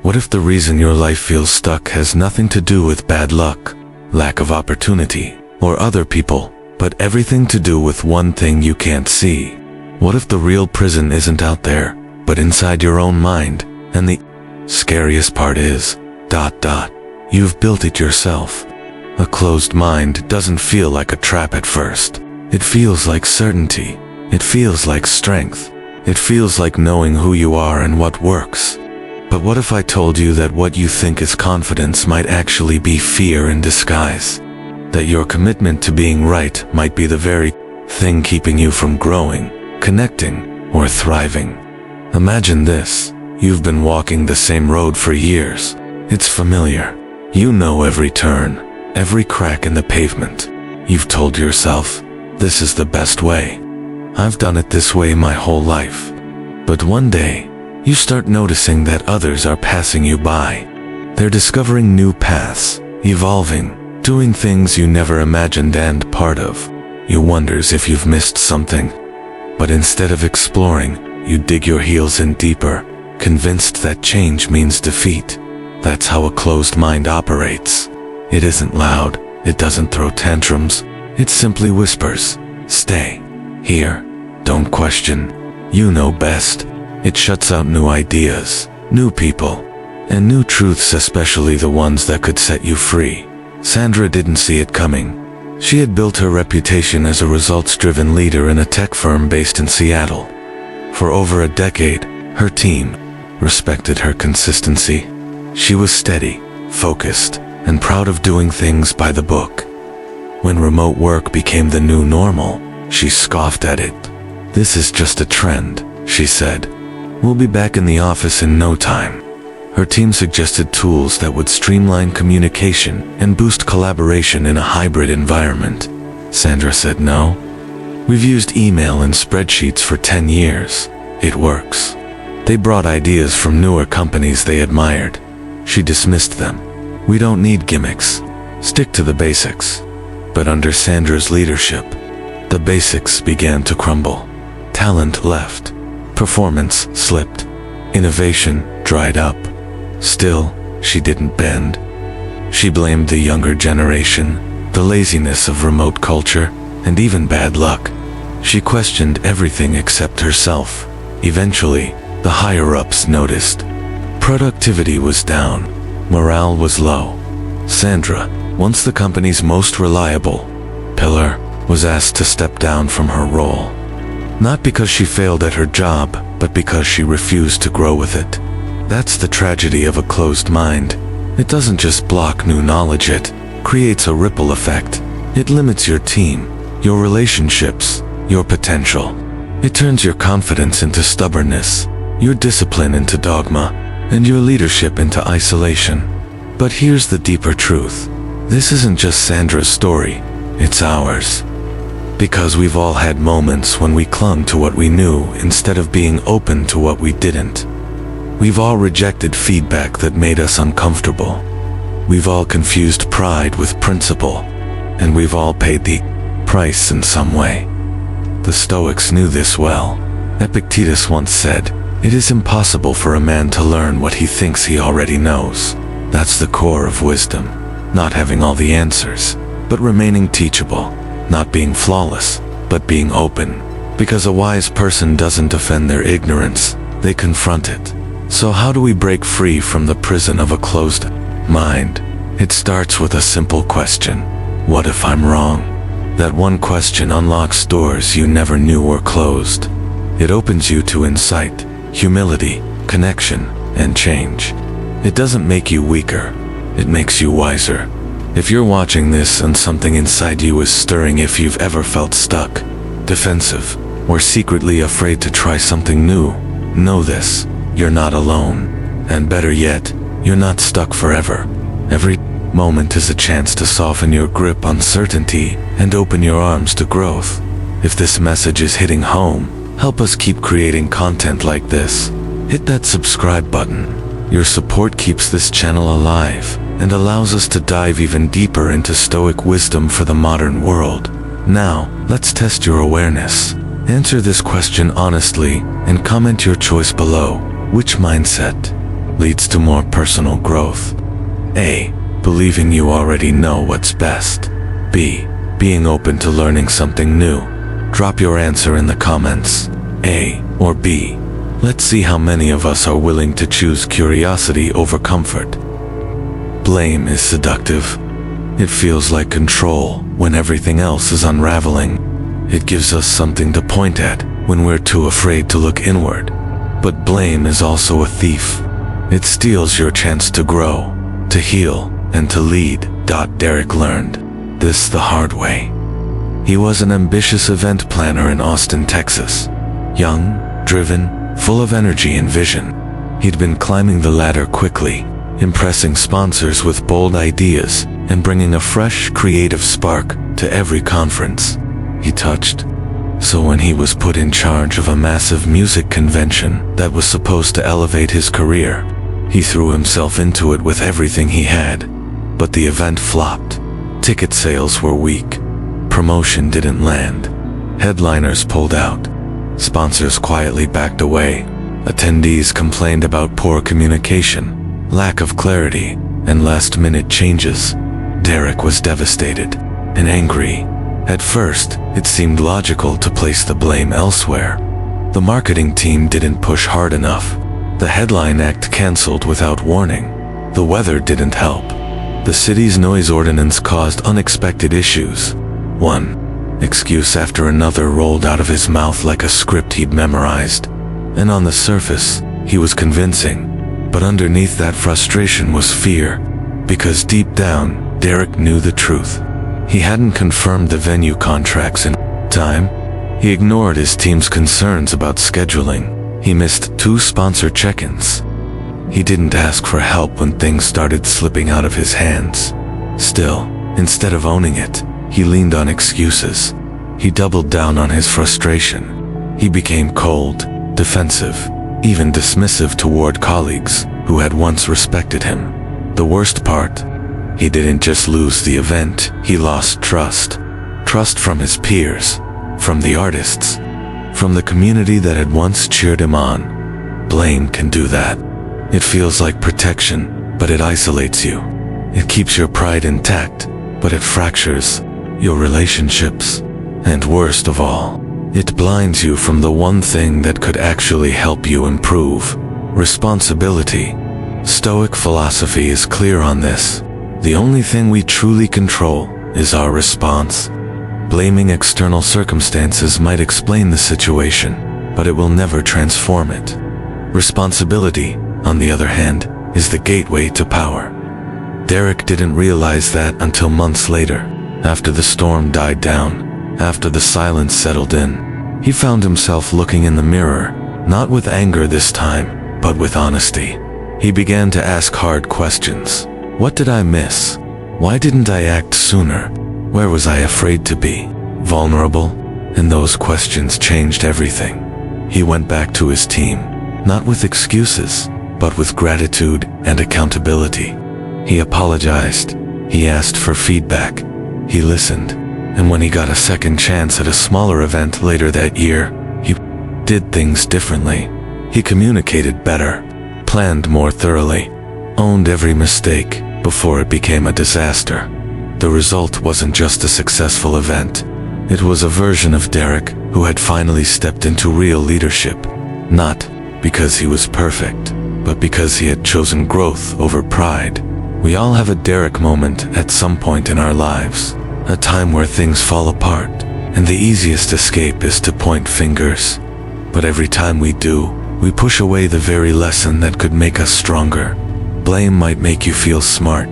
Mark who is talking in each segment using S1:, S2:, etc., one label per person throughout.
S1: What if the reason your life feels stuck has nothing to do with bad luck, lack of opportunity, or other people, but everything to do with one thing you can't see? What if the real prison isn't out there, but inside your own mind, and the scariest part is, you've built it yourself. A closed mind doesn't feel like a trap at first. It feels like certainty. It feels like strength. It feels like knowing who you are and what works. But what if I told you that what you think is confidence might actually be fear in disguise? That your commitment to being right might be the very thing keeping you from growing, connecting, or thriving? Imagine this. You've been walking the same road for years. It's familiar. You know every turn, every crack in the pavement. You've told yourself, this is the best way. I've done it this way my whole life. But one day, you start noticing that others are passing you by. They're discovering new paths, evolving, doing things you never imagined and part of. You wonders if you've missed something. But instead of exploring, you dig your heels in deeper, convinced that change means defeat. That's how a closed mind operates. It isn't loud, it doesn't throw tantrums, it simply whispers, stay here, don't question, you know best. It shuts out new ideas, new people, and new truths, especially the ones that could set you free. Sandra didn't see it coming. She had built her reputation as a results-driven leader in a tech firm based in Seattle. For over a decade, her team respected her consistency. She was steady, focused, and proud of doing things by the book. When remote work became the new normal, she scoffed at it. This is just a trend, she said. We'll be back in the office in no time. Her team suggested tools that would streamline communication and boost collaboration in a hybrid environment. Sandra said no. We've used email and spreadsheets for 10 years. It works. They brought ideas from newer companies they admired. She dismissed them. We don't need gimmicks. Stick to the basics. But under Sandra's leadership, the basics began to crumble. Talent left. Performance slipped. Innovation dried up. Still, she didn't bend. She blamed the younger generation, the laziness of remote culture, and even bad luck. She questioned everything except herself. Eventually, the higher-ups noticed. Productivity was down. Morale was low. Sandra, once the company's most reliable pillar, was asked to step down from her role. Not because she failed at her job, but because she refused to grow with it. That's the tragedy of a closed mind. It doesn't just block new knowledge, it creates a ripple effect. It limits your team, your relationships, your potential. It turns your confidence into stubbornness, your discipline into dogma, and your leadership into isolation. But here's the deeper truth. This isn't just Sandra's story, it's ours. Because we've all had moments when we clung to what we knew instead of being open to what we didn't. We've all rejected feedback that made us uncomfortable. We've all confused pride with principle, and we've all paid the price in some way. The Stoics knew this well. Epictetus once said, "It is impossible for a man to learn what he thinks he already knows." That's the core of wisdom. Not having all the answers, but remaining teachable. Not being flawless, but being open. Because a wise person doesn't defend their ignorance, they confront it. So how do we break free from the prison of a closed mind? It starts with a simple question. What if I'm wrong? That one question unlocks doors you never knew were closed. It opens you to insight, humility, connection, and change. It doesn't make you weaker. It makes you wiser. If you're watching this and something inside you is stirring, if you've ever felt stuck, defensive, or secretly afraid to try something new, know this. You're not alone. And better yet, you're not stuck forever. Every moment is a chance to soften your grip on certainty and open your arms to growth. If this message is hitting home, help us keep creating content like this. Hit that subscribe button. Your support keeps this channel alive and allows us to dive even deeper into Stoic wisdom for the modern world. Now, let's test your awareness. Answer this question honestly and comment your choice below. Which mindset leads to more personal growth. A. Believing you already know what's best. B. Being open to learning something new. Drop your answer in the comments. A or B. Let's see how many of us are willing to choose curiosity over comfort. Blame is seductive. It feels like control when everything else is unraveling. It gives us something to point at when we're too afraid to look inward. But blame is also a thief. It steals your chance to grow, to heal, and to lead. Derek learned this the hard way. He was an ambitious event planner in Austin, Texas. Young, driven, full of energy and vision. He'd been climbing the ladder quickly, impressing sponsors with bold ideas and bringing a fresh, creative spark to every conference he touched. So when he was put in charge of a massive music convention that was supposed to elevate his career, he threw himself into it with everything he had. But the event flopped. Ticket sales were weak. Promotion didn't land. Headliners pulled out. Sponsors quietly backed away. Attendees complained about poor communication, lack of clarity, and last-minute changes. Derek was devastated and angry. At first, it seemed logical to place the blame elsewhere. The marketing team didn't push hard enough. The headline act canceled without warning. The weather didn't help. The city's noise ordinance caused unexpected issues. One excuse after another rolled out of his mouth like a script he'd memorized. And on the surface, he was convincing. But underneath that frustration was fear. Because deep down, Derek knew the truth. He hadn't confirmed the venue contracts in time. He ignored his team's concerns about scheduling. He missed 2 sponsor check-ins. He didn't ask for help when things started slipping out of his hands. Still, instead of owning it, he leaned on excuses. He doubled down on his frustration. He became cold, defensive, even dismissive toward colleagues who had once respected him. The worst part, he didn't just lose the event, he lost trust. Trust from his peers, from the artists, from the community that had once cheered him on. Blame can do that. It feels like protection, but it isolates you. It keeps your pride intact, but it fractures your relationships. And worst of all, it blinds you from the one thing that could actually help you improve: responsibility. Stoic philosophy is clear on this. The only thing we truly control is our response. Blaming external circumstances might explain the situation, but it will never transform it. Responsibility, on the other hand, is the gateway to power. Derek didn't realize that until months later, after the storm died down, after the silence settled in. He found himself looking in the mirror, not with anger this time, but with honesty. He began to ask hard questions. What did I miss? Why didn't I act sooner? Where was I afraid to be vulnerable? And those questions changed everything. He went back to his team, not with excuses, but with gratitude and accountability. He apologized. He asked for feedback. He listened. And when he got a second chance at a smaller event later that year, he did things differently. He communicated better, planned more thoroughly, owned every mistake before it became a disaster. The result wasn't just a successful event. It was a version of Derek who had finally stepped into real leadership. Not because he was perfect, but because he had chosen growth over pride. We all have a Derek moment at some point in our lives, a time where things fall apart, and the easiest escape is to point fingers. But every time we do, we push away the very lesson that could make us stronger. Blame might make you feel smart,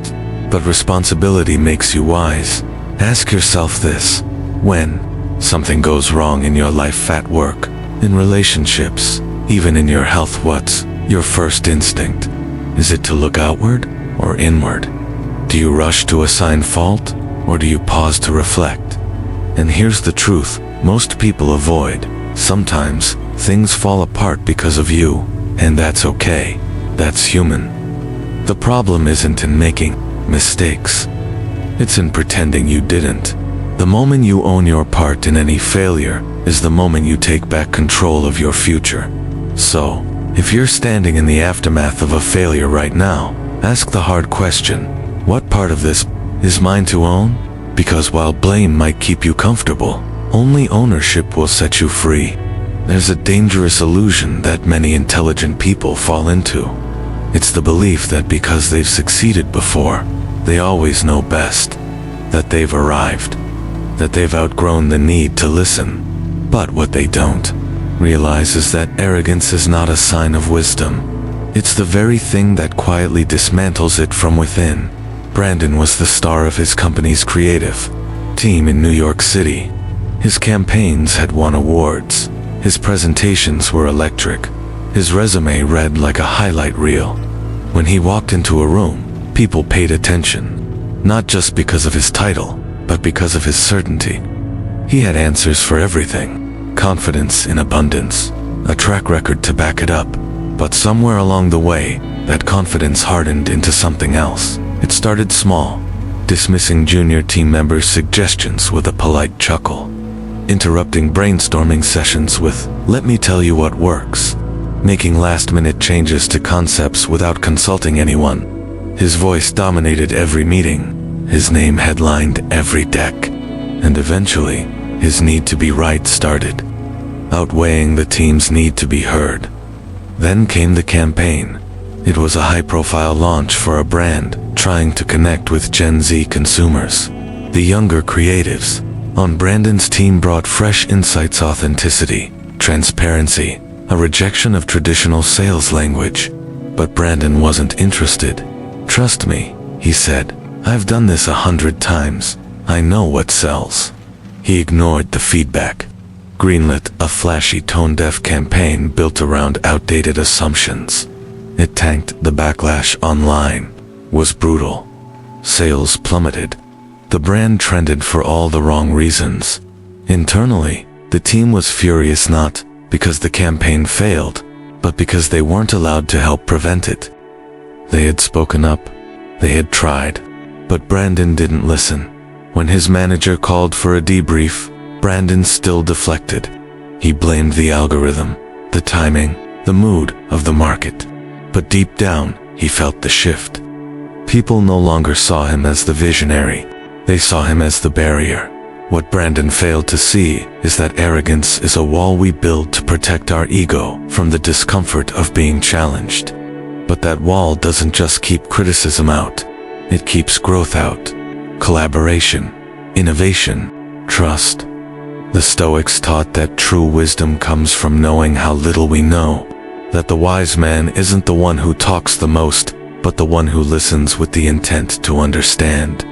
S1: but responsibility makes you wise. Ask yourself this: when something goes wrong in your life, at work, in relationships, even in your health, what's your first instinct? Is it to look outward or inward? Do you rush to assign fault, or do you pause to reflect? And here's the truth most people avoid. Sometimes things fall apart because of you, and that's okay. That's human. The problem isn't in making mistakes. It's in pretending you didn't. The moment you own your part in any failure is the moment you take back control of your future. So, If you're standing in the aftermath of a failure right now, ask the hard question, what part of this is mine to own? Because while blame might keep you comfortable, only ownership will set you free. There's a dangerous illusion that many intelligent people fall into. It's the belief that because they've succeeded before, they always know best, that they've arrived, that they've outgrown the need to listen. But what they don't realize is that arrogance is not a sign of wisdom. It's the very thing that quietly dismantles it from within. Brandon was the star of his company's creative team in New York City. His campaigns had won awards. His presentations were electric. His resume read like a highlight reel. When he walked into a room, people paid attention, not just because of his title, but because of his certainty. He had answers for everything, confidence in abundance, a track record to back it up. But somewhere along the way, that confidence hardened into something else. It started small, dismissing junior team members' suggestions with a polite chuckle, interrupting brainstorming sessions with, "Let me tell you what works," making last-minute changes to concepts without consulting anyone. His voice dominated every meeting. His name headlined every deck. And eventually, his need to be right started, outweighing the team's need to be heard. Then came the campaign. It was a high-profile launch for a brand trying to connect with Gen Z consumers. The younger creatives on Brandon's team brought fresh insights, authenticity, transparency, a rejection of traditional sales language. But Brandon wasn't interested. "Trust me," he said. "I've done this 100 times. I know what sells." He ignored the feedback, greenlit a flashy tone-deaf campaign built around outdated assumptions. It tanked. The backlash online was brutal. Sales plummeted. The brand trended for all the wrong reasons. Internally, the team was furious, not because the campaign failed, but because they weren't allowed to help prevent it. They had spoken up. They had tried. But Brandon didn't listen. When his manager called for a debrief, Brandon still deflected. He blamed the algorithm, the timing, the mood of the market. But deep down, he felt the shift. People no longer saw him as the visionary. They saw him as the barrier. What Brandon failed to see is that arrogance is a wall we build to protect our ego from the discomfort of being challenged. But that wall doesn't just keep criticism out. It keeps growth out. Collaboration, innovation, trust. The Stoics taught that true wisdom comes from knowing how little we know. That the wise man isn't the one who talks the most, but the one who listens with the intent to understand.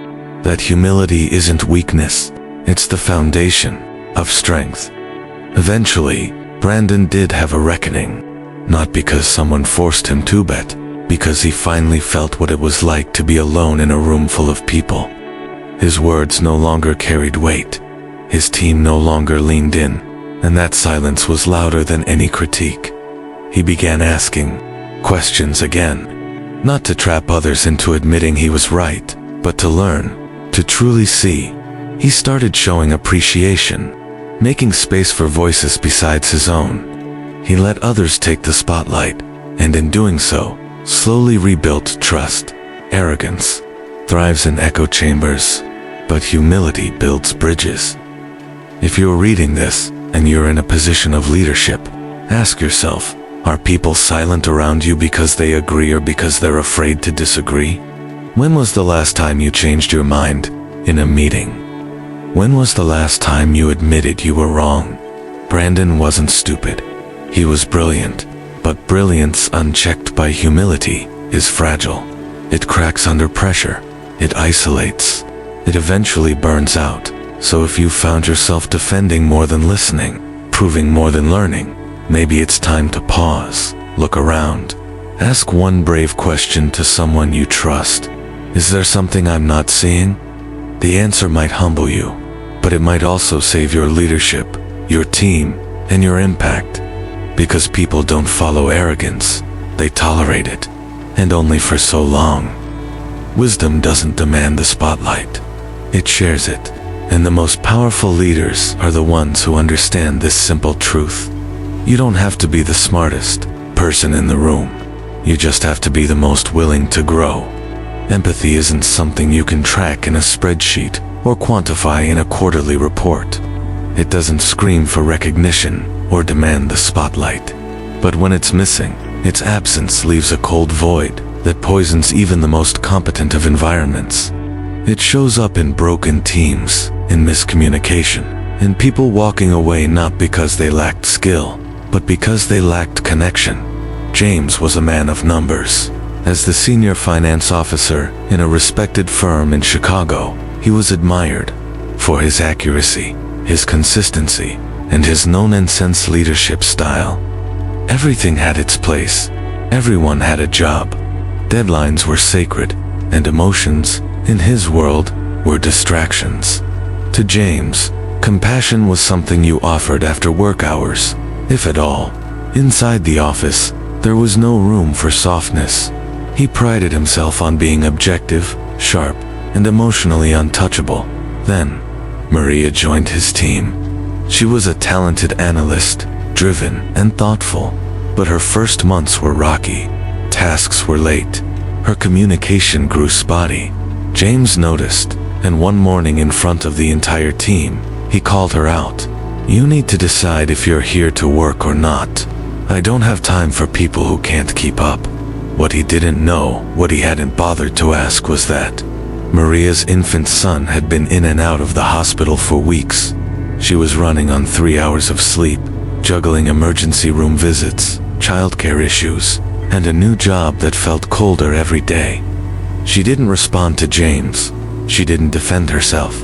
S1: That humility isn't weakness, it's the foundation of strength. Eventually, Brandon did have a reckoning. Not because someone forced him to, but because he finally felt what it was like to be alone in a room full of people. His words no longer carried weight. His team no longer leaned in, and that silence was louder than any critique. He began asking questions again, not to trap others into admitting he was right, but to learn, to truly see. He started showing appreciation, making space for voices besides his own. He let others take the spotlight, and in doing so, slowly rebuilt trust. Arrogance thrives in echo chambers, but humility builds bridges. If you're reading this, and you're in a position of leadership, ask yourself, are people silent around you because they agree or because they're afraid to disagree? When was the last time you changed your mind in a meeting? When was the last time you admitted you were wrong? Brandon wasn't stupid. He was brilliant, but brilliance unchecked by humility is fragile. It cracks under pressure. It isolates. It eventually burns out. So if you found yourself defending more than listening, proving more than learning, maybe it's time to pause, look around. Ask one brave question to someone you trust. Is there something I'm not seeing? The answer might humble you, but it might also save your leadership, your team, and your impact. Because people don't follow arrogance, they tolerate it, and only for so long. Wisdom doesn't demand the spotlight. It shares it, and the most powerful leaders are the ones who understand this simple truth. You don't have to be the smartest, person in the room. You just have to be the most willing to grow. Empathy isn't something you can track in a spreadsheet or quantify in a quarterly report. It doesn't scream for recognition or demand the spotlight. But when it's missing, its absence leaves a cold void that poisons even the most competent of environments. It shows up in broken teams, in miscommunication, in people walking away not because they lacked skill, but because they lacked connection. James was a man of numbers. As the senior finance officer in a respected firm in Chicago, he was admired for his accuracy, his consistency, and his no-nonsense leadership style. Everything had its place. Everyone had a job. Deadlines were sacred, and emotions, in his world, were distractions. To James, compassion was something you offered after work hours, if at all. Inside the office, there was no room for softness. He prided himself on being objective, sharp, and emotionally untouchable. Then, Maria joined his team. She was a talented analyst, driven and thoughtful, but her first months were rocky. Tasks were late. Her communication grew spotty. James noticed, and one morning in front of the entire team, he called her out. "You need to decide if you're here to work or not. I don't have time for people who can't keep up." What he didn't know, what he hadn't bothered to ask, was that Maria's infant son had been in and out of the hospital for weeks. She was running on 3 hours of sleep, juggling emergency room visits, childcare issues, and a new job that felt colder every day. She didn't respond to James. She didn't defend herself.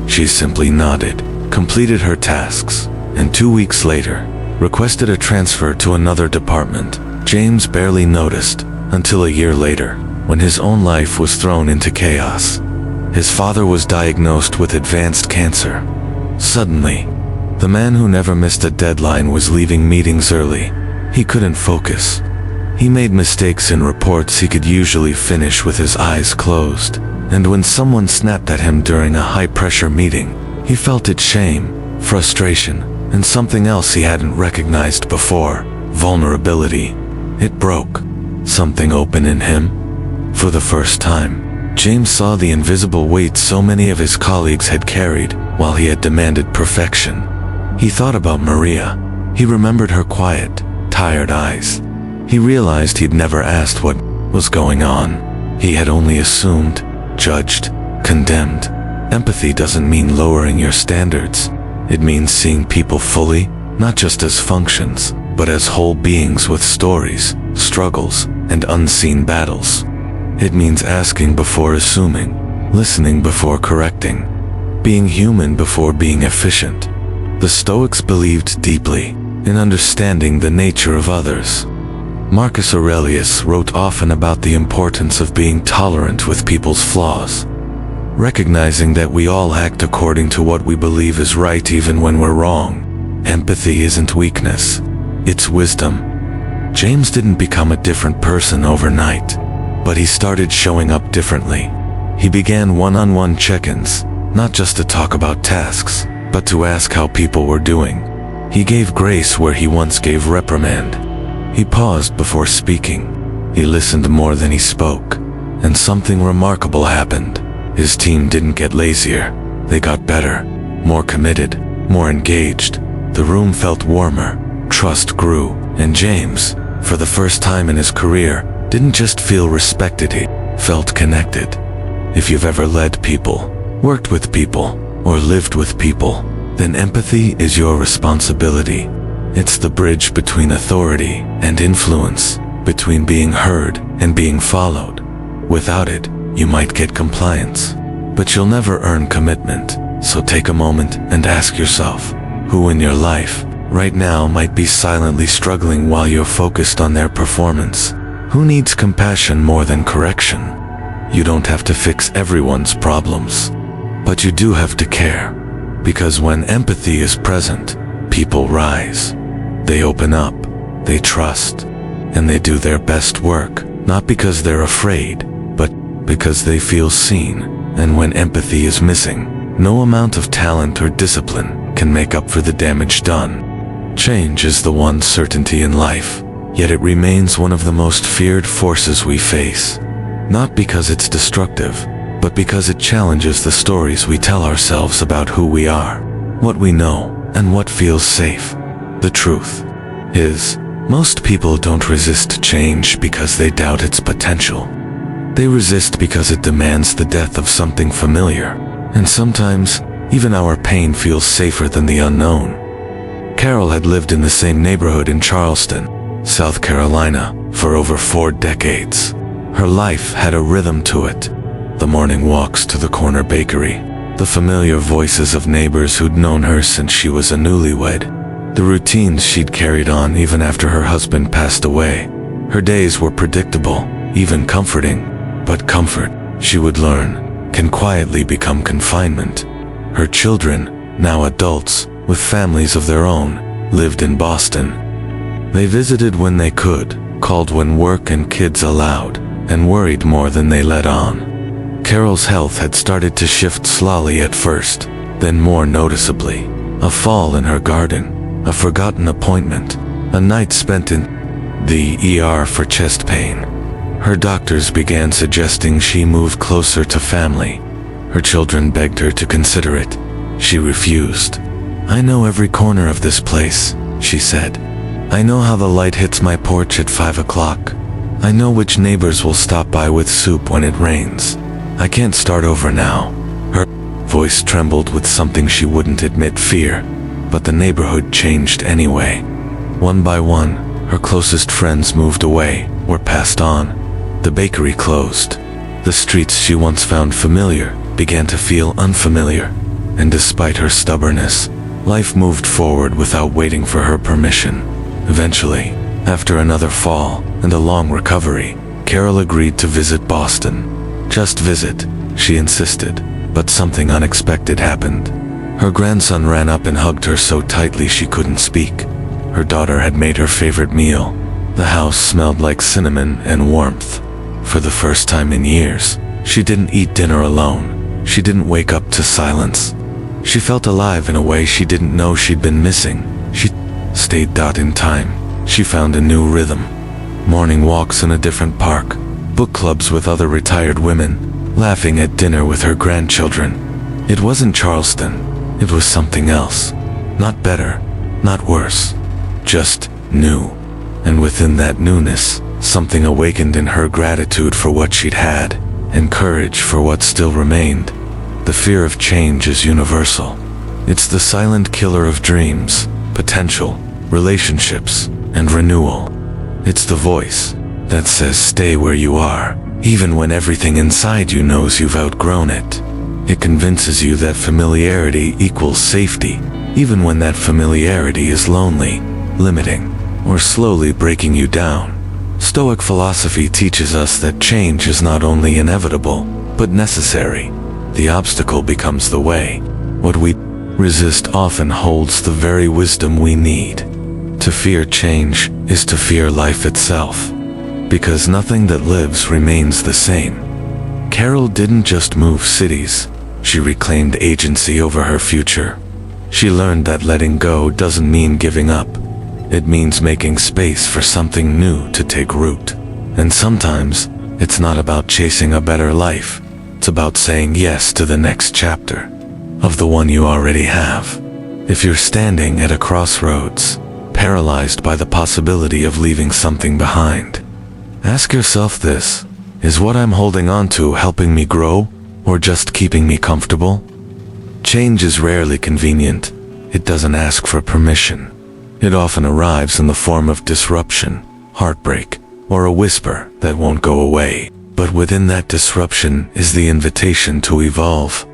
S1: She simply nodded, completed her tasks, and 2 weeks later, requested a transfer to another department. James barely noticed until a year later, when his own life was thrown into chaos. His father was diagnosed with advanced cancer. Suddenly, the man who never missed a deadline was leaving meetings early. He couldn't focus. He made mistakes in reports he could usually finish with his eyes closed. And when someone snapped at him during a high-pressure meeting, he felt its shame, frustration, and something else he hadn't recognized before: vulnerability. It broke something open in him. For the first time, James saw the invisible weight so many of his colleagues had carried while he had demanded perfection. He thought about Maria. He remembered her quiet, tired eyes. He realized he'd never asked what was going on. He had only assumed, judged, condemned. Empathy doesn't mean lowering your standards. It means seeing people fully, not just as functions, but as whole beings with stories, struggles, and unseen battles. It means asking before assuming, listening before correcting, being human before being efficient. The Stoics believed deeply in understanding the nature of others. Marcus Aurelius wrote often about the importance of being tolerant with people's flaws, recognizing that we all act according to what we believe is right even when we're wrong. Empathy isn't weakness, it's wisdom. James didn't become a different person overnight, but he started showing up differently. He began one-on-one check-ins, not just to talk about tasks, but to ask how people were doing. He gave grace where he once gave reprimand. He paused before speaking. He listened more than he spoke. And something remarkable happened. His team didn't get lazier. They got better, more committed, more engaged. The room felt warmer. Trust grew. And James, for the first time in his career, didn't just feel respected, he felt connected. If you've ever led people, worked with people, or lived with people, then empathy is your responsibility. It's the bridge between authority and influence, between being heard and being followed. Without it, you might get compliance, but you'll never earn commitment. So take a moment and ask yourself, who in your life right now might be silently struggling while you're focused on their performance? Who needs compassion more than correction? You don't have to fix everyone's problems, but you do have to care. Because when empathy is present, people rise. They open up, they trust, and they do their best work, not because they're afraid, but because they feel seen. And when empathy is missing, no amount of talent or discipline can make up for the damage done. Change is the one certainty in life. yet it remains one of the most feared forces we face. Not because it's destructive, but because it challenges the stories we tell ourselves about who we are, what we know, and what feels safe. The truth is, most people don't resist change because they doubt its potential. They resist because it demands the death of something familiar, and sometimes, even our pain feels safer than the unknown. Carol had lived in the same neighborhood in Charleston, South Carolina, for over 4 decades. Her life had a rhythm to it. The morning walks to the corner bakery, the familiar voices of neighbors who'd known her since she was a newlywed, the routines she'd carried on even after her husband passed away. Her days were predictable, even comforting, but comfort, she would learn, can quietly become confinement. Her children, now adults, with families of their own, lived in Boston. They visited when they could, called when work and kids allowed, and worried more than they let on. Carol's health had started to shift slowly at first, then more noticeably. A fall in her garden, a forgotten appointment, a night spent in the ER for chest pain. Her doctors began suggesting she move closer to family. Her children begged her to consider it. She refused. "I know every corner of this place," she said. "I know how the light hits my porch at 5 o'clock. I know which neighbors will stop by with soup when it rains. I can't start over now." Her voice trembled with something she wouldn't admit, fear. But the neighborhood changed anyway. One by one, her closest friends moved away, or passed on. The bakery closed. The streets she once found familiar began to feel unfamiliar. And despite her stubbornness, life moved forward without waiting for her permission. Eventually, after another fall and a long recovery, Carol agreed to visit Boston. Just visit, she insisted, but something unexpected happened. Her grandson ran up and hugged her so tightly she couldn't speak. Her daughter had made her favorite meal. The house smelled like cinnamon and warmth. For the first time in years, she didn't eat dinner alone. She didn't wake up to silence. She felt alive in a way she didn't know she'd been missing. She stayed in time. She found a new rhythm. Morning walks in a different park, book clubs with other retired women, laughing at dinner with her grandchildren. It wasn't Charleston. It was something else. Not better, not worse. Just new. And within that newness, something awakened in her gratitude for what she'd had, and courage for what still remained. The fear of change is universal. It's the silent killer of dreams, potential, relationships, and renewal. It's the voice that says stay where you are, even when everything inside you knows you've outgrown it. It convinces you that familiarity equals safety, even when that familiarity is lonely, limiting, or slowly breaking you down. Stoic philosophy teaches us that change is not only inevitable, but necessary. The obstacle becomes the way. What we resist often holds the very wisdom we need. To fear change is to fear life itself, because nothing that lives remains the same. Carol didn't just move cities, she reclaimed agency over her future. She learned that letting go doesn't mean giving up. It means making space for something new to take root. And sometimes, it's not about chasing a better life. It's about saying yes to the next chapter of the one you already have. If you're standing at a crossroads, paralyzed by the possibility of leaving something behind, ask yourself this: is what I'm holding on to helping me grow, or just keeping me comfortable? Change is rarely convenient. It doesn't ask for permission. It often arrives in the form of disruption, heartbreak, or a whisper that won't go away. But within that disruption is the invitation to evolve.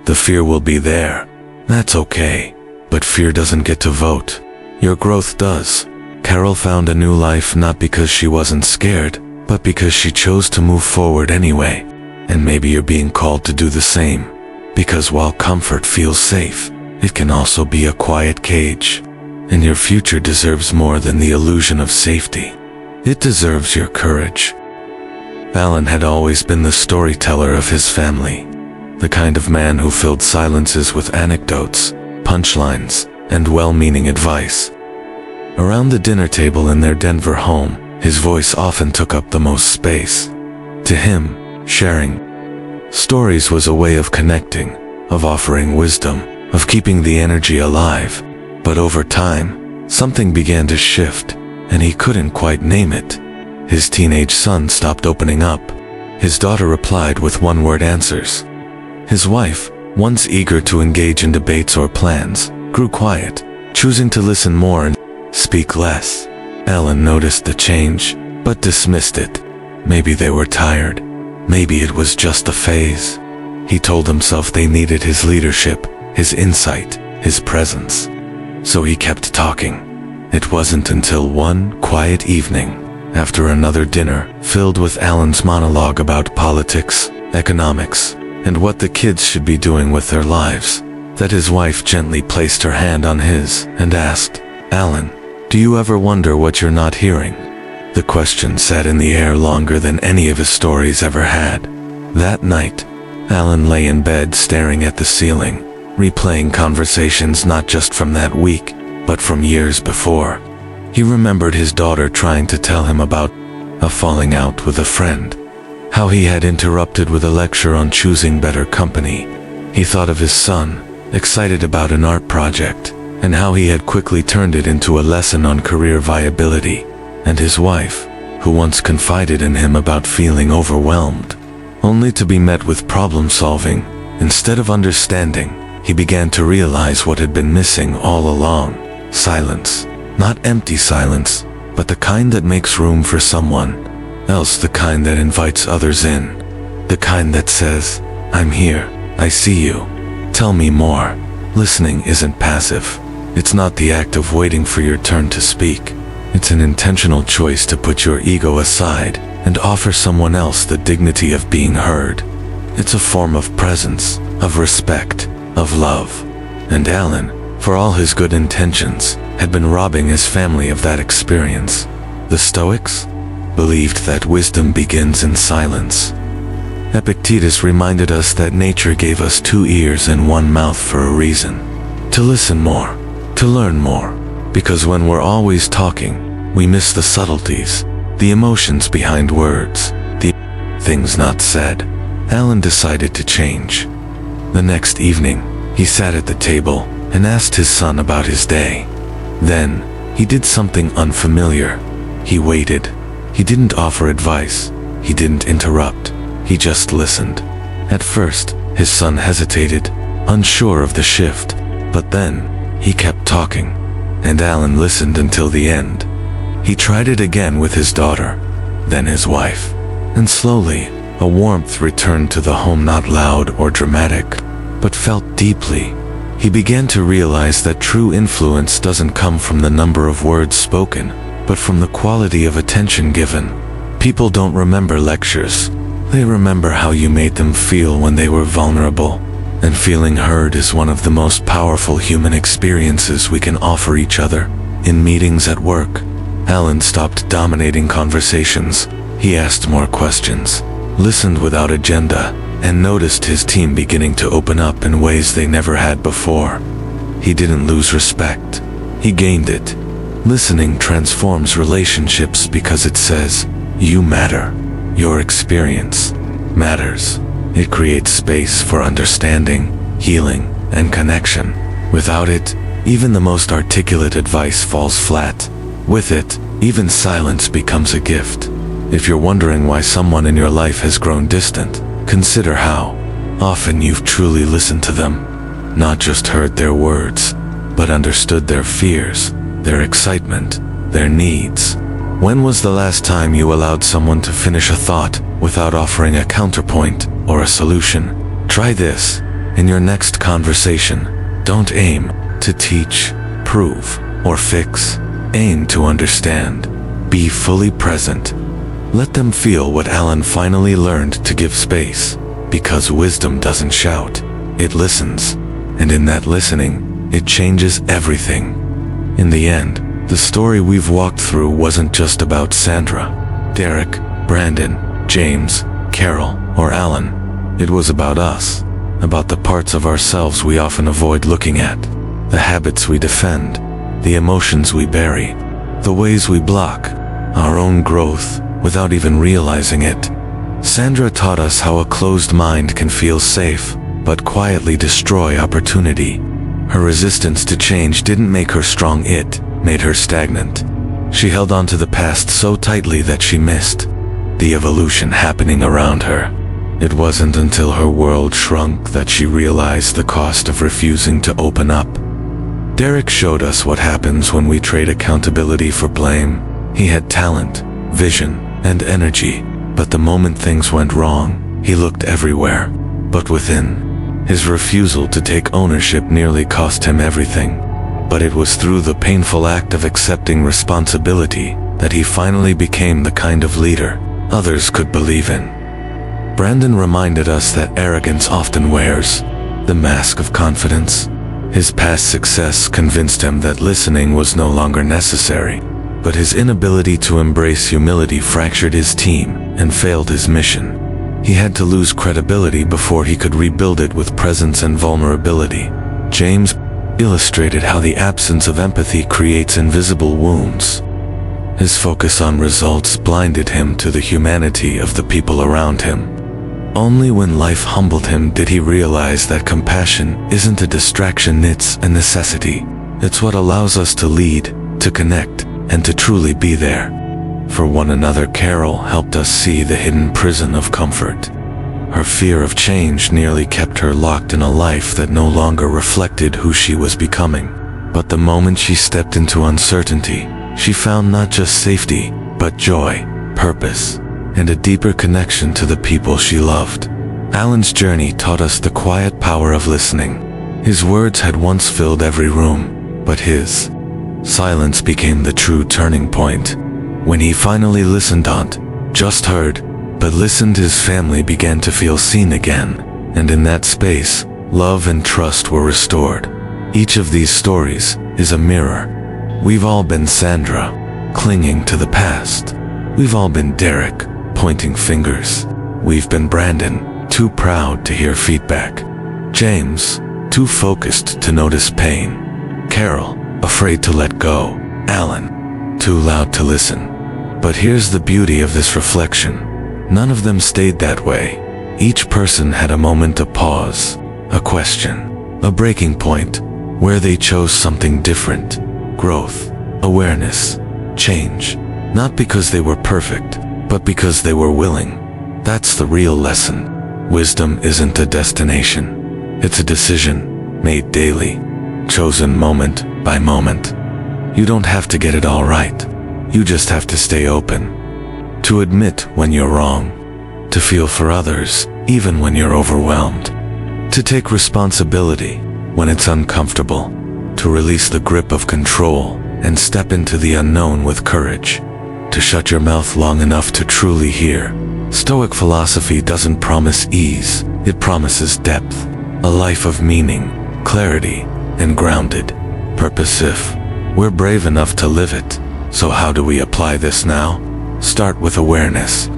S1: The fear will be there. That's okay. But fear doesn't get to vote. Your growth does. Carol found a new life not because she wasn't scared, but because she chose to move forward anyway. And maybe you're being called to do the same. Because while comfort feels safe, it can also be a quiet cage. And your future deserves more than the illusion of safety. It deserves your courage. Alan had always been the storyteller of his family, the kind of man who filled silences with anecdotes, punchlines, and well-meaning advice. Around the dinner table in their Denver home, his voice often took up the most space. To him, sharing stories was a way of connecting, of offering wisdom, of keeping the energy alive. But over time, something began to shift, and he couldn't quite name it. His teenage son stopped opening up. His daughter replied with one-word answers. His wife, once eager to engage in debates or plans, grew quiet, choosing to listen more and speak less. Alan noticed the change, but dismissed it. Maybe they were tired. Maybe it was just a phase. He told himself they needed his leadership, his insight, his presence. So he kept talking. It wasn't until one quiet evening, after another dinner filled with Alan's monologue about politics, economics, and what the kids should be doing with their lives, that his wife gently placed her hand on his and asked, "Alan, do you ever wonder what you're not hearing?" The question sat in the air longer than any of his stories ever had. That night, Alan lay in bed staring at the ceiling, replaying conversations not just from that week, but from years before. He remembered his daughter trying to tell him about a falling out with a friend, how he had interrupted with a lecture on choosing better company. He thought of his son, excited about an art project, and how he had quickly turned it into a lesson on career viability, and his wife, who once confided in him about feeling overwhelmed, only to be met with problem-solving. Instead of understanding, he began to realize what had been missing all along: silence. Not empty silence, but the kind that makes room for someone else, the kind that invites others in, the kind that says, "I'm here, I see you, tell me more." Listening isn't passive. It's not the act of waiting for your turn to speak. It's an intentional choice to put your ego aside and offer someone else the dignity of being heard. It's a form of presence, of respect, of love. And Alan, for all his good intentions, had been robbing his family of that experience. The Stoics believed that wisdom begins in silence. Epictetus reminded us that nature gave us 2 ears and 1 mouth for a reason: to listen more, to learn more, because when we're always talking, we miss the subtleties, the emotions behind words, the things not said. Alan decided to change. The next evening, he sat at the table and asked his son about his day. Then, he did something unfamiliar. He waited. He didn't offer advice. He didn't interrupt. He just listened. At first, his son hesitated, unsure of the shift, but then, he kept talking, and Alan listened until the end. He tried it again with his daughter, then his wife, and slowly, a warmth returned to the home, not loud or dramatic, but felt deeply. He began to realize that true influence doesn't come from the number of words spoken, but from the quality of attention given. People don't remember lectures. They remember how you made them feel when they were vulnerable. And feeling heard is one of the most powerful human experiences we can offer each other. In meetings at work, Alan stopped dominating conversations. He asked more questions, listened without agenda, and noticed his team beginning to open up in ways they never had before. He didn't lose respect. He gained it. Listening transforms relationships because it says, "You matter. Your experience matters." It creates space for understanding, healing, and connection. Without it, even the most articulate advice falls flat. With it, even silence becomes a gift. If you're wondering why someone in your life has grown distant, consider how often you've truly listened to them. Not just heard their words, but understood their fears, their excitement, their needs. When was the last time you allowed someone to finish a thought without offering a counterpoint or a solution? Try this in your next conversation. Don't aim to teach, prove, or fix. Aim to understand. Be fully present. Let them feel what Alan finally learned: to give space. Because wisdom doesn't shout, it listens. And in that listening, it changes everything. In the end, the story we've walked through wasn't just about Sandra, Derek, Brandon, James, Carol, or Alan. It was about us, about the parts of ourselves we often avoid looking at, the habits we defend, the emotions we bury, the ways we block our own growth without even realizing it. Sandra taught us how a closed mind can feel safe, but quietly destroy opportunity. Her resistance to change didn't make her strong, it made her stagnant. She held on to the past so tightly that she missed the evolution happening around her. It wasn't until her world shrunk that she realized the cost of refusing to open up. Derek showed us what happens when we trade accountability for blame. He had talent, vision, and energy, but the moment things went wrong, he looked everywhere but within. His refusal to take ownership nearly cost him everything. But it was through the painful act of accepting responsibility that he finally became the kind of leader others could believe in. Brandon reminded us that arrogance often wears the mask of confidence. His past success convinced him that listening was no longer necessary, but his inability to embrace humility fractured his team and failed his mission. He had to lose credibility before he could rebuild it with presence and vulnerability. James illustrated how the absence of empathy creates invisible wounds. His focus on results blinded him to the humanity of the people around him. Only when life humbled him did he realize that compassion isn't a distraction, it's a necessity. It's what allows us to lead, to connect, and to truly be there for one another. Carol helped us see the hidden prison of comfort. Her fear of change nearly kept her locked in a life that no longer reflected who she was becoming. But the moment she stepped into uncertainty, she found not just safety, but joy, purpose, and a deeper connection to the people she loved. Alan's journey taught us the quiet power of listening. His words had once filled every room, but his silence became the true turning point. When he finally listened, not just heard, but listened, his family began to feel seen again, and in that space, love and trust were restored. Each of these stories is a mirror. We've all been Sandra, clinging to the past. We've all been Derek, pointing fingers. We've been Brandon, too proud to hear feedback. James, too focused to notice pain. Carol, afraid to let go. Alan, too loud to listen. But here's the beauty of this reflection. None of them stayed that way. Each person had a moment to pause, a question, a breaking point, where they chose something different. Growth, awareness, change. Not because they were perfect, but because they were willing. That's the real lesson. Wisdom isn't a destination. It's a decision, made daily, chosen moment by moment. You don't have to get it all right. You just have to stay open. To admit when you're wrong. To feel for others, even when you're overwhelmed. To take responsibility when it's uncomfortable. To release the grip of control and step into the unknown with courage. To shut your mouth long enough to truly hear. Stoic philosophy doesn't promise ease, it promises depth. A life of meaning, clarity, and grounded purpose if we're brave enough to live it. So how do we apply this now? Start with awareness.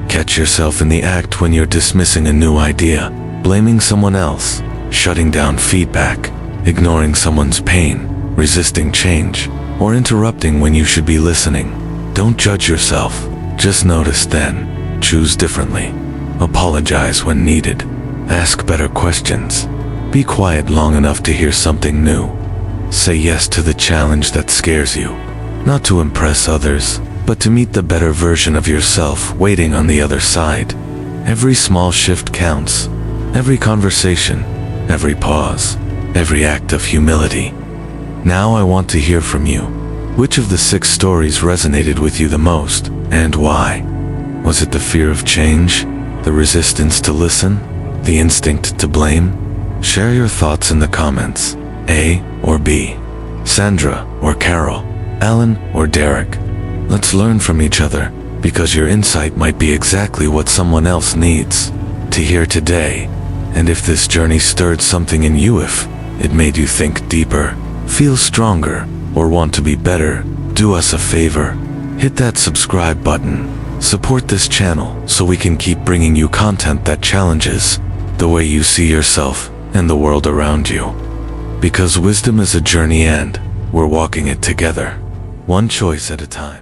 S1: Catch yourself in the act when you're dismissing a new idea, blaming someone else, shutting down feedback, ignoring someone's pain, resisting change, or interrupting when you should be listening. Don't judge yourself, just notice then. Choose differently. Apologize when needed. Ask better questions. Be quiet long enough to hear something new. Say yes to the challenge that scares you. Not to impress others, but to meet the better version of yourself waiting on the other side. Every small shift counts. Every conversation, every pause, every act of humility. Now I want to hear from you. Which of the 6 stories resonated with you the most, and why? Was it the fear of change? The resistance to listen? The instinct to blame? Share your thoughts in the comments. A or B? Sandra or Carol? Alan or Derek? Let's learn from each other, because your insight might be exactly what someone else needs to hear today. And if this journey stirred something in you, if it made you think deeper, feel stronger, or want to be better, do us a favor. Hit that subscribe button. Support this channel so we can keep bringing you content that challenges the way you see yourself and the world around you. Because wisdom is a journey and we're walking it together. one choice at a time.